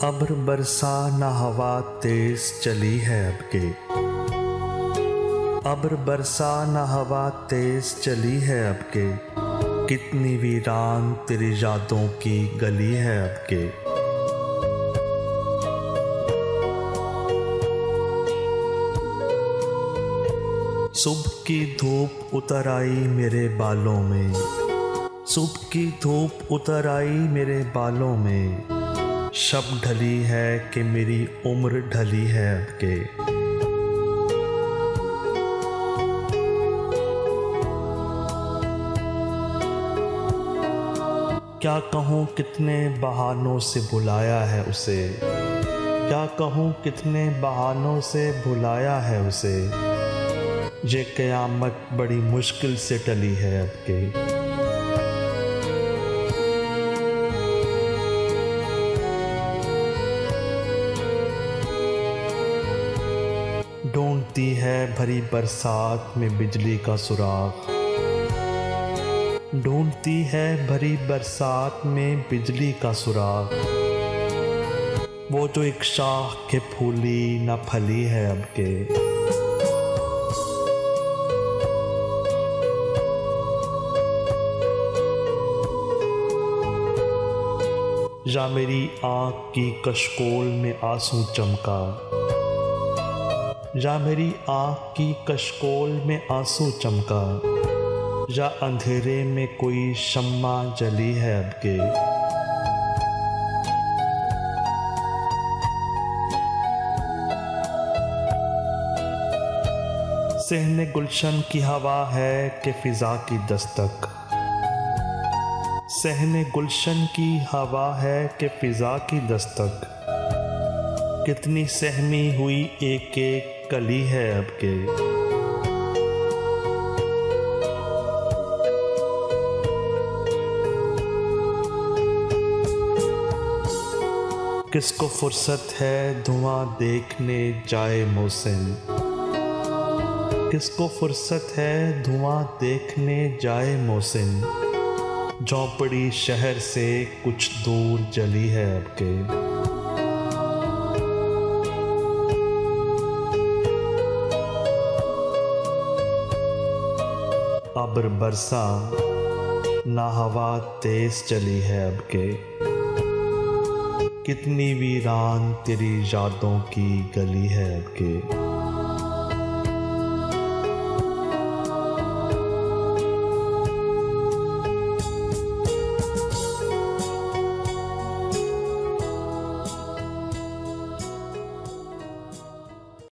अब्र बरसा न हवा तेज चली है अब के। अब्र बरसा न हवा तेज चली है अब के। कितनी वीरान तेरी यादों की गली है अब के। सुबह की धूप उतर आई मेरे बालों में। सुबह की धूप उतर आई मेरे बालों में। शब ढली है कि मेरी उम्र ढली है अब के। क्या कहूँ कितने बहानों से बुलाया है उसे। क्या कहूँ कितने बहानों से बुलाया है उसे। ये क़यामत बड़ी मुश्किल से टली है अब के। ढूंढती है भरी बरसात में बिजली का सुराग। ढूंढती है भरी बरसात में बिजली का सुराग। वो जो एक शाख के फूली न फली है अब के। या मेरी आँख की कशकोल में आंसू चमका। या मेरी आँख की कशकोल में आंसू चमका। या अंधेरे में कोई शम्मा जली है अब के। सहने गुलशन की हवा है कि फिजा की दस्तक। सहने गुलशन की हवा है कि फिजा की दस्तक। कितनी सहमी हुई एक एक कली है अब के। किसको फुर्सत है धुआं देखने जाए मोहसिन। किसको फुर्सत है धुआं देखने जाए मोहसिन। झोंपड़ी शहर से कुछ दूर जली है अब के। अब्र बरसा ना हवा तेज चली है अब के। कितनी वीरान तेरी यादों की गली है अब के।